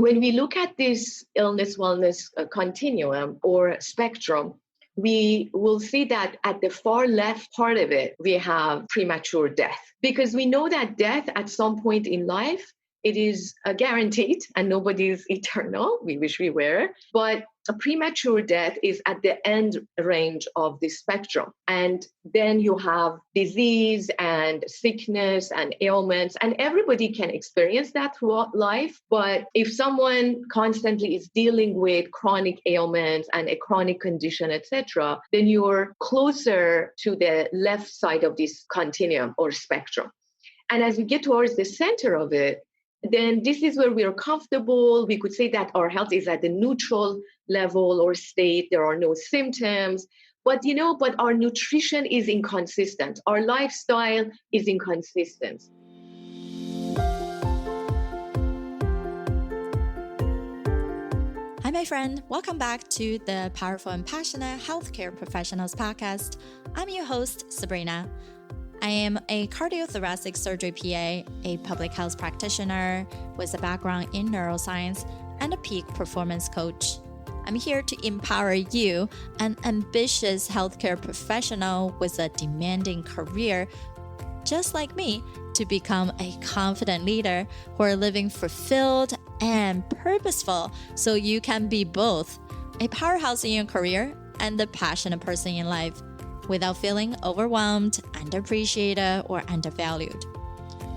when we look at this illness wellness continuum or spectrum, we will see that at the far left part of it, we have premature death, because we know that death at some point in life, it is guaranteed and nobody is eternal. We wish we were. But a premature death is at the end range of the spectrum. And then you have disease and sickness and ailments, and everybody can experience that throughout life. But if someone constantly is dealing with chronic ailments and a chronic condition, etc., then you're closer to the left side of this continuum or spectrum. And as we get towards the center of it, then this is where we are comfortable. We could say that our health is at the neutral level or state. There are no symptoms. But our nutrition is inconsistent. Our lifestyle is inconsistent. Hi, my friend. Welcome back to the Powerful and Passionate Healthcare Professionals podcast. I'm your host, Sabrina. I am a cardiothoracic surgery PA, a public health practitioner with a background in neuroscience, and a peak performance coach. I'm here to empower you, an ambitious healthcare professional with a demanding career, just like me, to become a confident leader who are living fulfilled and purposeful so you can be both a powerhouse in your career and a passionate person in life, without feeling overwhelmed, underappreciated, or undervalued.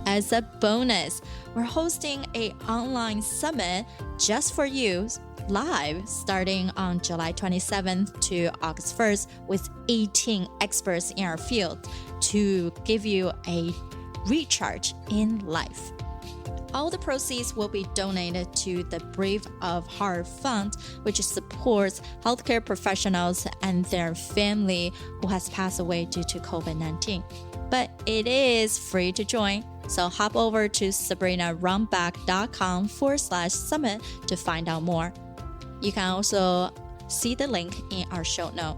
As a bonus, we're hosting an online summit just for you, live, starting on July 27th to August 1st, with 18 experts in our field to give you a recharge in life. All the proceeds will be donated to the Brave of Heart Fund, which supports healthcare professionals and their family who has passed away due to COVID-19. But it is free to join, so hop over to sabrinarunbeck.com/summit to find out more. You can also see the link in our show note.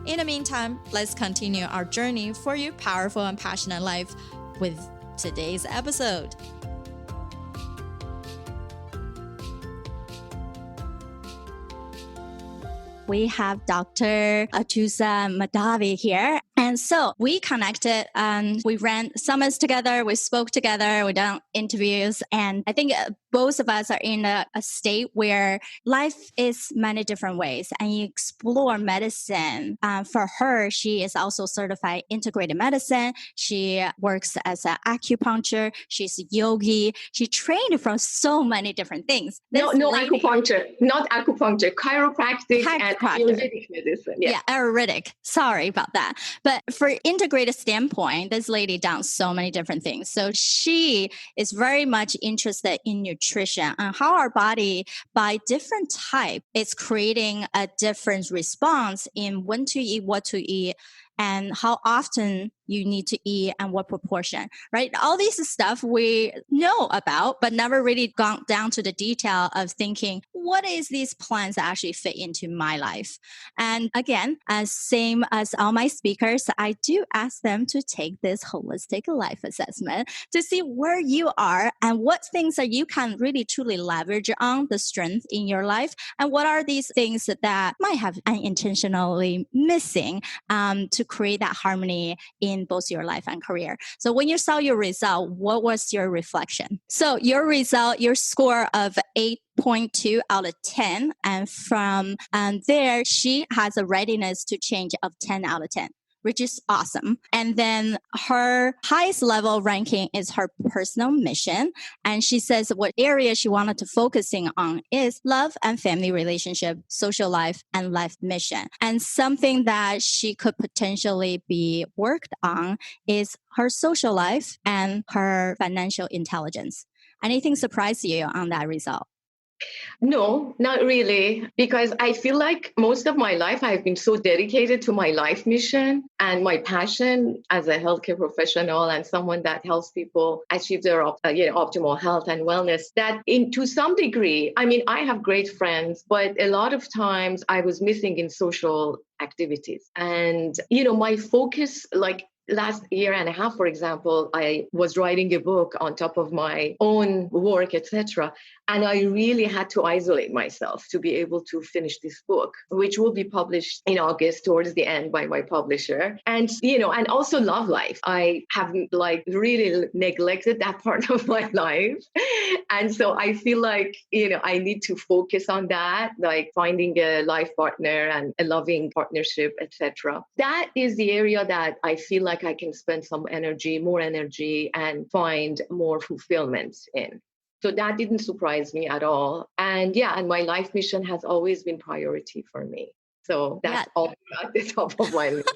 In the meantime, let's continue our journey for your powerful and passionate life with today's episode. We have Dr. Atousa Mahdavi here. And so we connected and we ran summits together. We spoke together. We done interviews. And I think both of us are in a state where life is many different ways and you explore medicine. For her, she is also certified integrative medicine. She works as an acupuncture. She's a yogi. She trained from so many different things. Acupuncture, not acupuncture, chiropractic and Ayurvedic medicine. Yeah, Ayurvedic. Sorry about that. But for integrated standpoint, this lady done so many different things. So she is very much interested in nutrition and how our body, by different type, is creating a different response in when to eat, what to eat, and how often you need to eat and what proportion, right? All this stuff we know about, but never really gone down to the detail of thinking, what is these plans that actually fit into my life? And again, as same as all my speakers, I do ask them to take this holistic life assessment to see where you are and what things that you can really truly leverage on the strength in your life. And what are these things that might have unintentionally missing to create that harmony in both your life and career. So when you saw your result, what was your reflection? So your result, your score of 8.2 out of 10. And from there, she has a readiness to change of 10 out of 10. Which is awesome. And then her highest level ranking is her personal mission. And she says what area she wanted to focusing on is love and family relationship, social life, and life mission. And something that she could potentially be worked on is her social life and her financial intelligence. Anything surprise you on that result? No, not really, because I feel like most of my life I've been so dedicated to my life mission and my passion as a healthcare professional and someone that helps people achieve their optimal health and wellness, that to some degree, I mean, I have great friends, but a lot of times I was missing in social activities. And, my focus, like last year and a half, for example, I was writing a book on top of my own work, etc. And I really had to isolate myself to be able to finish this book, which will be published in August towards the end by my publisher. And, and also love life. I have really neglected that part of my life. And so I feel like, I need to focus on that, like finding a life partner and a loving partnership, etc. That is the area that I feel like I can spend some energy, more energy, and find more fulfillment in. So that didn't surprise me at all. And and my life mission has always been priority for me. So that's all at the top of my list.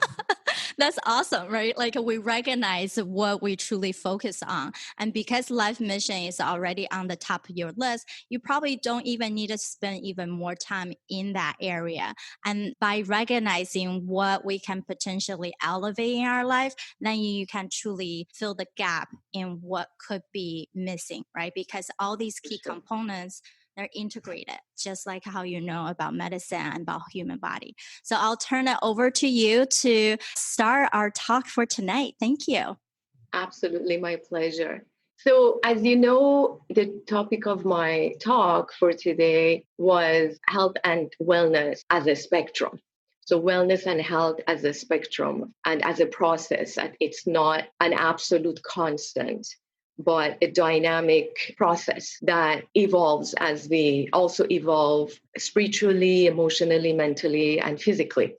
That's awesome, right? Like we recognize what we truly focus on. And because life mission is already on the top of your list, you probably don't even need to spend even more time in that area. And by recognizing what we can potentially elevate in our life, then you can truly fill the gap in what could be missing, right? Because all these key components, they're integrated, just like how you know about medicine and about human body. So I'll turn it over to you to start our talk for tonight. Thank you. Absolutely, my pleasure. So as you know, the topic of my talk for today was health and wellness as a spectrum. So wellness and health as a spectrum and as a process. It's not an absolute constant, but a dynamic process that evolves as we also evolve spiritually, emotionally, mentally, and physically.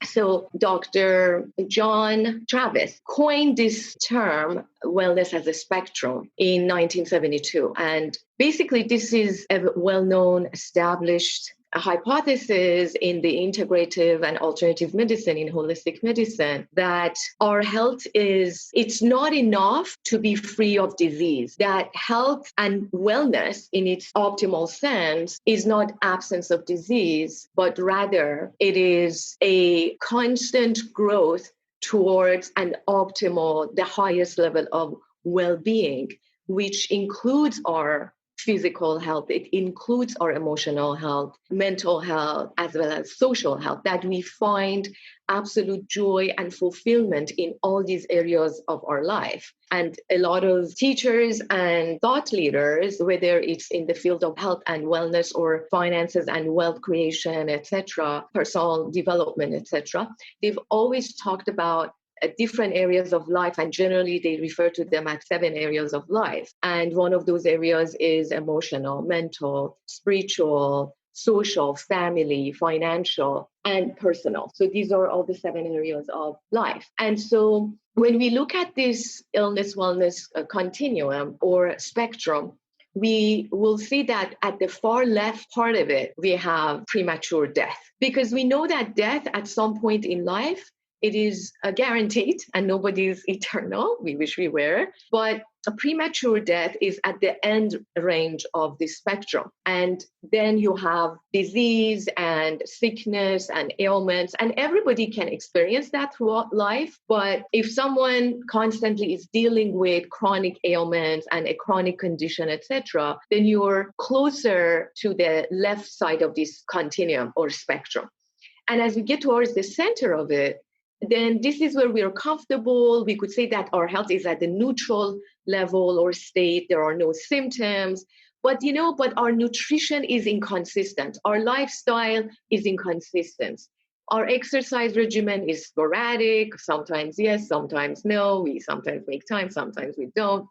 So Dr. John Travis coined this term, wellness as a spectrum, in 1972. And basically, this is a well-known, established hypothesis in the integrative and alternative medicine, in holistic medicine, that our health it's not enough to be free of disease. That health and wellness in its optimal sense is not absence of disease, but rather it is a constant growth towards an optimal, the highest level of well-being, which includes our physical health, it includes our emotional health, mental health, as well as social health, that we find absolute joy and fulfillment in all these areas of our life. And a lot of teachers and thought leaders, whether it's in the field of health and wellness or finances and wealth creation, etc., personal development, etc., they've always talked about different areas of life, and generally they refer to them as 7 areas of life. And one of those areas is emotional, mental, spiritual, social, family, financial, and personal. So these are all the 7 areas of life. And so when we look at this illness-wellness continuum or spectrum, we will see that at the far left part of it, we have premature death. Because we know that death at some point in life, it is guaranteed and nobody is eternal. We wish we were. But a premature death is at the end range of the spectrum. And then you have disease and sickness and ailments, and everybody can experience that throughout life. But if someone constantly is dealing with chronic ailments and a chronic condition, etc., then you're closer to the left side of this continuum or spectrum. And as we get towards the center of it, then this is where we are comfortable. We could say that our health is at the neutral level or state. There are no symptoms. But our nutrition is inconsistent. Our lifestyle is inconsistent. Our exercise regimen is sporadic. Sometimes yes, sometimes no. We sometimes make time, sometimes we don't.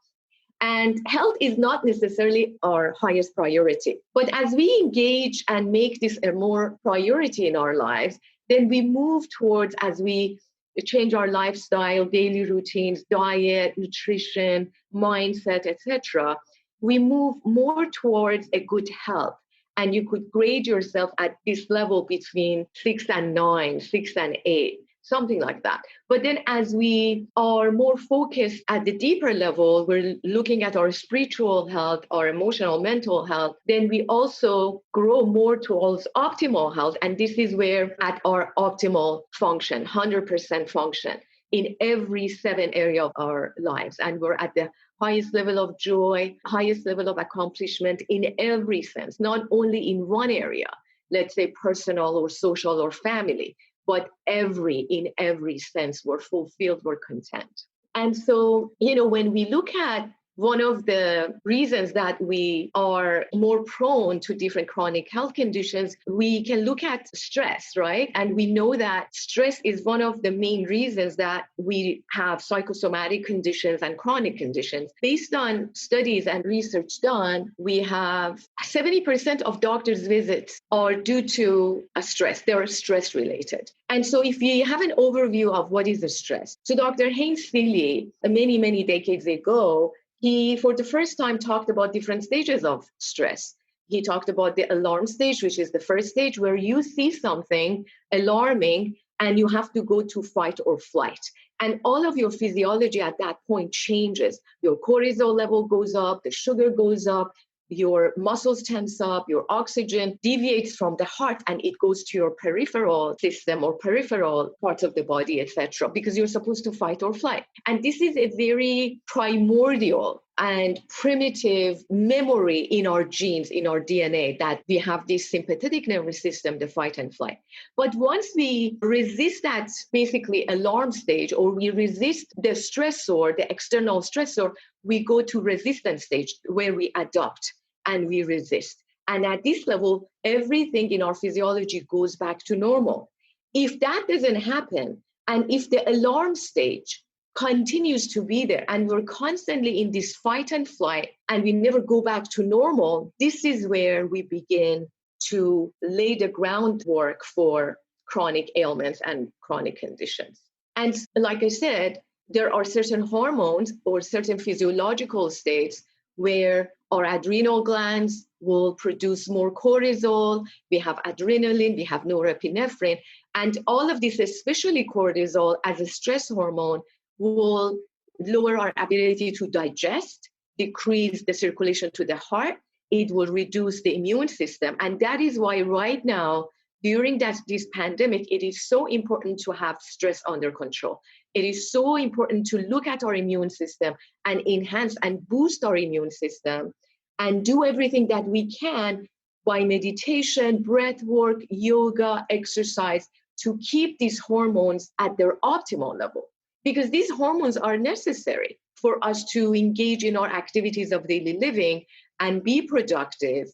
And health is not necessarily our highest priority. But as we engage and make this a more priority in our lives, then we move towards, as we change our lifestyle, daily routines, diet, nutrition, mindset, etc., we move more towards a good health. And you could grade yourself at this level between 6 and 9, 6 and 8. Something like that. But then as we are more focused at the deeper level, we're looking at our spiritual health, our emotional, mental health, then we also grow more towards optimal health. And this is where at our optimal function, 100% function in every 7 areas of our lives. And we're at the highest level of joy, highest level of accomplishment in every sense, not only in one area, let's say personal or social or family, but in every sense, we're fulfilled, we're content. And so, when we look at one of the reasons that we are more prone to different chronic health conditions, we can look at stress, right? And we know that stress is one of the main reasons that we have psychosomatic conditions and chronic conditions. Based on studies and research done, we have 70% of doctors' visits are due to a stress. They are stress related. And so if we have an overview of what is the stress, so Dr. Haynes Seeley, many, many decades ago, he, for the first time, talked about different stages of stress. He talked about the alarm stage, which is the first stage where you see something alarming and you have to go to fight or flight. And all of your physiology at that point changes. Your cortisol level goes up, the sugar goes up, your muscles tense up, your oxygen deviates from the heart and it goes to your peripheral system or peripheral parts of the body, etc., because you're supposed to fight or flight. And this is a very primordial and primitive memory in our genes, in our DNA, that we have this sympathetic nervous system, the fight and flight. But once we resist that basically alarm stage, or we resist the stressor, the external stressor, we go to resistance stage where we adopt and we resist. And at this level, everything in our physiology goes back to normal. If that doesn't happen, and if the alarm stage continues to be there and we're constantly in this fight and flight and we never go back to normal, this is where we begin to lay the groundwork for chronic ailments and chronic conditions. And like I said, there are certain hormones or certain physiological states where our adrenal glands will produce more cortisol, we have adrenaline, we have norepinephrine, and all of this, especially cortisol as a stress hormone, will lower our ability to digest, decrease the circulation to the heart. It will reduce the immune system. And that is why right now, during this pandemic, it is so important to have stress under control. It is so important to look at our immune system and enhance and boost our immune system and do everything that we can by meditation, breath work, yoga, exercise to keep these hormones at their optimal level. Because these hormones are necessary for us to engage in our activities of daily living and be productive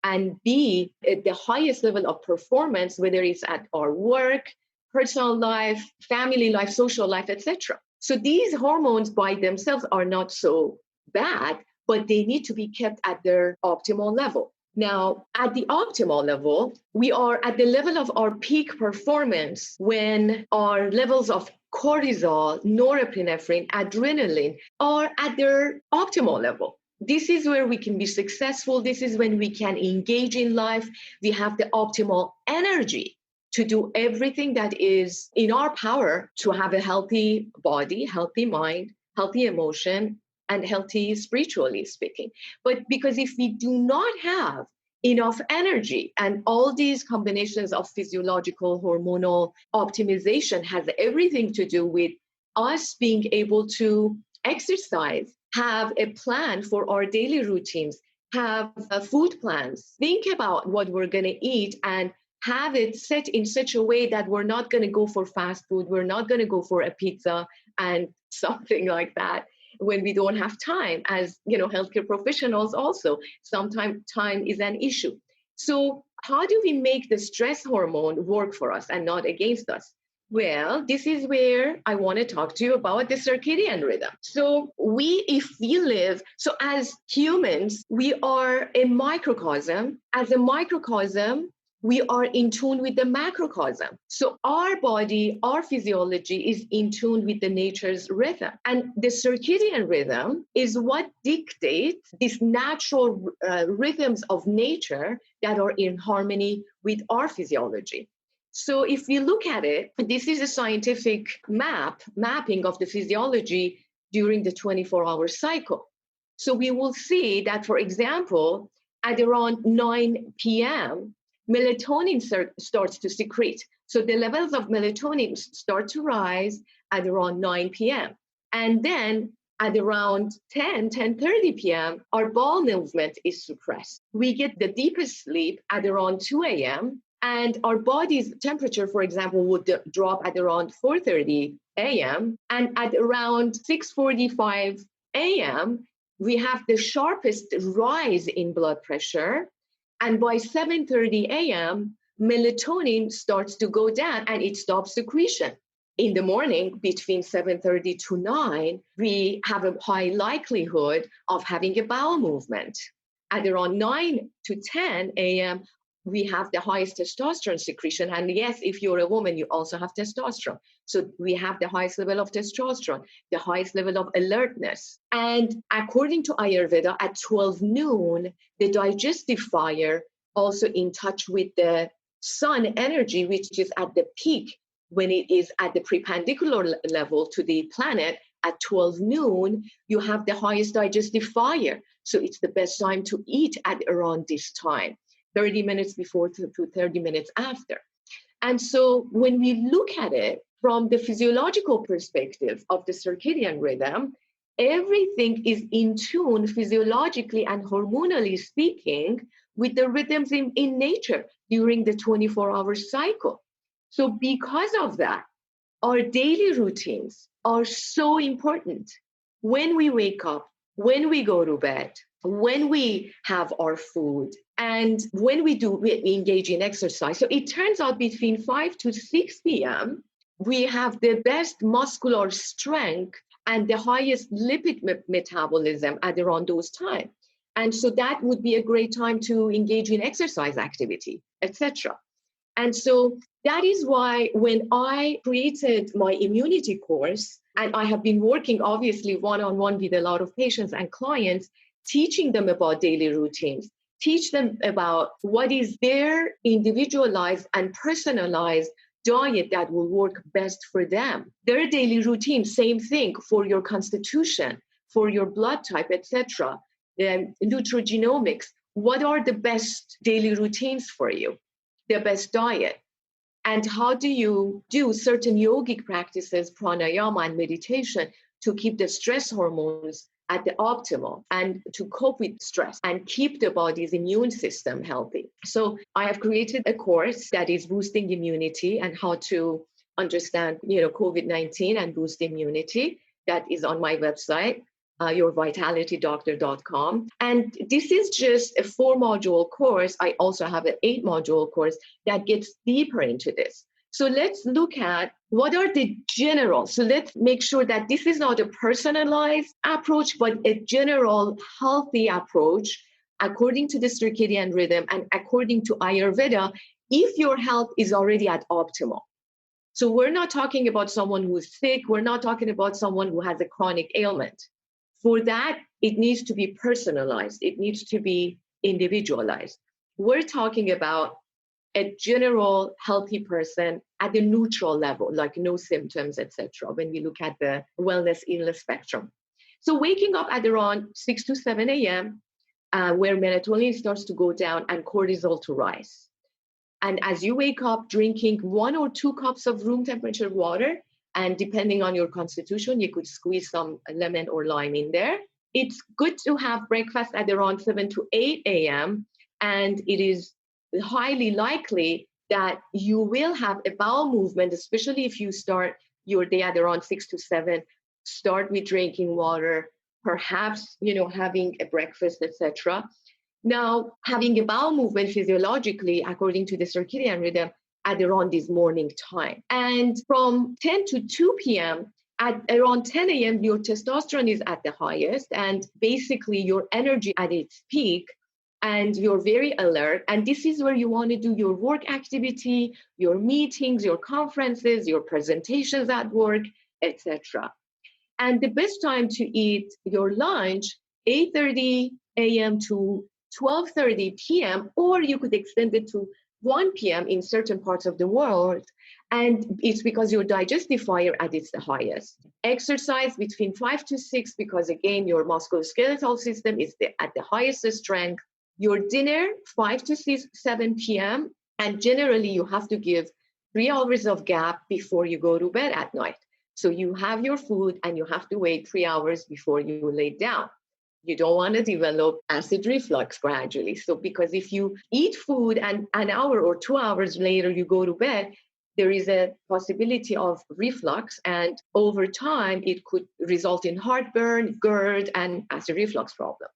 and be at the highest level of performance, whether it's at our work, personal life, family life, social life, etc. So these hormones by themselves are not so bad, but they need to be kept at their optimal level. Now, at the optimal level, we are at the level of our peak performance when our levels of cortisol, norepinephrine, adrenaline are at their optimal level. This is where we can be successful. This is when we can engage in life. We have the optimal energy to do everything that is in our power to have a healthy body, healthy mind, healthy emotion, and healthy spiritually speaking. But because if we do not have enough energy, and all these combinations of physiological hormonal optimization has everything to do with us being able to exercise, have a plan for our daily routines, have food plans, think about what we're going to eat, and have it set in such a way that we're not going to go for fast food, we're not going to go for a pizza and something like that when we don't have time. As healthcare professionals also, sometimes time is an issue. So how do we make the stress hormone work for us and not against us? Well, this is where I want to talk to you about the circadian rhythm. So so as humans, we are a microcosm. As a microcosm, we are in tune with the macrocosm. So our body, our physiology is in tune with the nature's rhythm. And the circadian rhythm is what dictates these natural rhythms of nature that are in harmony with our physiology. So if you look at it, this is a scientific mapping of the physiology during the 24-hour cycle. So we will see that, for example, at around 9 p.m., melatonin starts to secrete. So the levels of melatonin start to rise at around 9 p.m. And then at around 10:30 p.m., our bowel movement is suppressed. We get the deepest sleep at around 2 a.m. And our body's temperature, for example, would drop at around 4:30 a.m. And at around 6:45 a.m., we have the sharpest rise in blood pressure. And by 7:30 a.m., melatonin starts to go down and it stops secretion. In the morning, between 7:30 to 9, we have a high likelihood of having a bowel movement. At around 9 to 10 a.m., we have the highest testosterone secretion. And yes, if you're a woman, you also have testosterone. So we have the highest level of testosterone, the highest level of alertness. And according to Ayurveda, at 12 noon, the digestive fire, also in touch with the sun energy, which is at the peak when it is at the perpendicular level to the planet, at 12 noon, you have the highest digestive fire. So it's the best time to eat at around this time. 30 minutes before to 30 minutes after. And so when we look at it from the physiological perspective of the circadian rhythm, everything is in tune physiologically and hormonally speaking with the rhythms in nature during the 24-hour cycle. So because of that, our daily routines are so important. When we wake up, when we go to bed, when we have our food, and when we engage in exercise. So it turns out between 5 to 6 p.m., we have the best muscular strength and the highest lipid metabolism at around those times. And so that would be a great time to engage in exercise activity, etc. And so that is why when I created my immunity course, and I have been working obviously one-on-one with a lot of patients and clients, teaching them about daily routines, teach them about what is their individualized and personalized diet that will work best for them. Their daily routine, same thing for your constitution, for your blood type, etc. Nutrigenomics, what are the best daily routines for you? The best diet? And how do you do certain yogic practices, pranayama and meditation, to keep the stress hormones at the optimal and to cope with stress and keep the body's immune system healthy? So I have created a course that is boosting immunity and how to understand, COVID-19 and boost immunity. That is on my website, yourvitalitydoctor.com. And this is just a 4-module course. I also have an 8-module course that gets deeper into this. So let's look at what are the general. So let's make sure that this is not a personalized approach, but a general healthy approach according to the circadian rhythm and according to Ayurveda, if your health is already at optimal. So we're not talking about someone who is sick. We're not talking about someone who has a chronic ailment. For that, it needs to be personalized. It needs to be individualized. We're talking about a general healthy person at the neutral level, like no symptoms, etc., when we look at the wellness illness spectrum. So waking up at around 6 to 7 a.m., where melatonin starts to go down and cortisol to rise. And as you wake up, drinking 1 or 2 cups of room temperature water, and depending on your constitution, you could squeeze some lemon or lime in there. It's good to have breakfast at around 7 to 8 a.m., and it is highly likely that you will have a bowel movement, especially if you start your day at around 6 to 7. Start with drinking water, perhaps, having a breakfast, etc. Now, having a bowel movement physiologically, according to the circadian rhythm, at around this morning time. And from 10 to 2 p.m., at around 10 a.m., your testosterone is at the highest, and basically your energy at its peak, and you're very alert. And this is where you want to do your work activity, your meetings, your conferences, your presentations at work, etc. And the best time to eat your lunch, 8:30 a.m. to 12:30 p.m., or you could extend it to 1 p.m. in certain parts of the world. And it's because your digestive fire at its the highest. Exercise between 5 to 6, because again, your musculoskeletal system is at the highest strength. Your dinner, 5 to 7 p.m. And generally you have to give 3 hours of gap before you go to bed at night. So you have your food and you have to wait 3 hours before you lay down. You don't want to develop acid reflux gradually. So because if you eat food and an hour or 2 hours later you go to bed, there is a possibility of reflux, and over time it could result in heartburn, GERD, and acid reflux problem.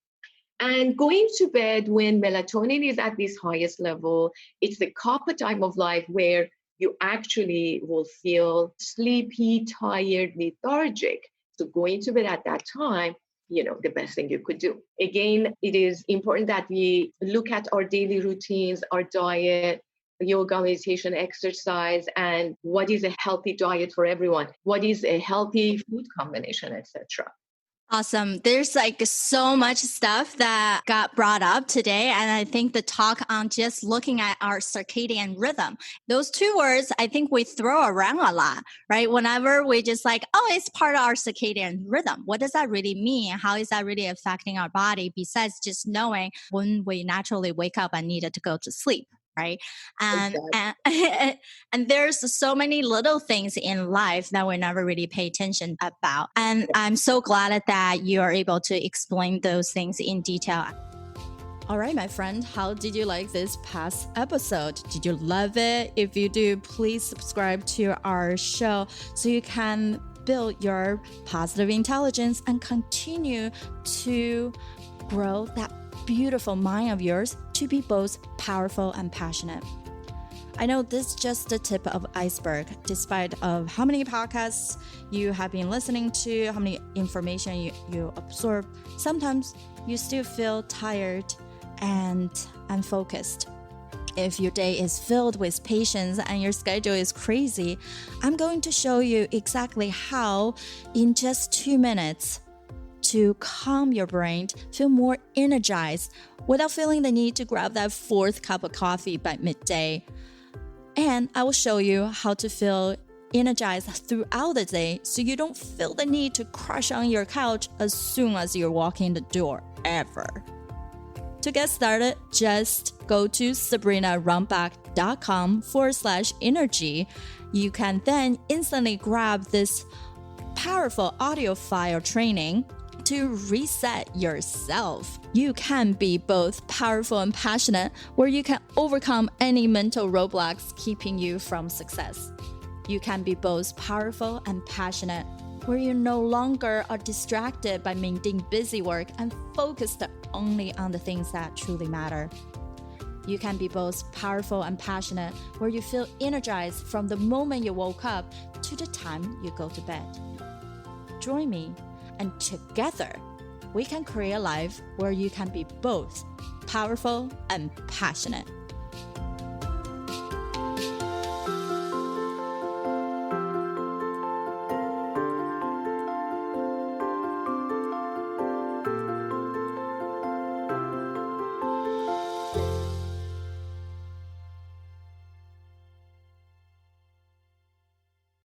And going to bed when melatonin is at this highest level, it's the kapha time of life where you actually will feel sleepy, tired, lethargic. So going to bed at that time, the best thing you could do. Again, it is important that we look at our daily routines, our diet, yoga, meditation, exercise, and what is a healthy diet for everyone, what is a healthy food combination, etc. Awesome. There's like so much stuff that got brought up today. And I think the talk on just looking at our circadian rhythm, those two words, I think we throw around a lot, right? Whenever we just like, oh, it's part of our circadian rhythm. What does that really mean? How is that really affecting our body besides just knowing when we naturally wake up and needed to go to sleep? Right. And, Exactly. and there's so many little things in life that we never really pay attention about. And I'm so glad that you are able to explain those things in detail. All right, my friend, how did you like this past episode? Did you love it? If you do, please subscribe to our show so you can build your positive intelligence and continue to grow that beautiful mind of yours to be both powerful and passionate. I know this is just the tip of iceberg, despite of how many podcasts you have been listening to, how many information you absorb. Sometimes you still feel tired and unfocused. If your day is filled with patience and your schedule is crazy, I'm going to show you exactly how in just 2 minutes to calm your brain, feel more energized without feeling the need to grab that 4th cup of coffee by midday. And I will show you how to feel energized throughout the day so you don't feel the need to crash on your couch as soon as you're walking the door, ever. To get started, just go to sabrinarunbeck.com/energy. You can then instantly grab this powerful audio file training to reset yourself. You can be both powerful and passionate, where you can overcome any mental roadblocks keeping you from success. You can be both powerful and passionate, where you no longer are distracted by mundane busy work and focused only on the things that truly matter. You can be both powerful and passionate, where you feel energized from the moment you woke up to the time you go to bed. Join me, and together, we can create a life where you can be both powerful and passionate.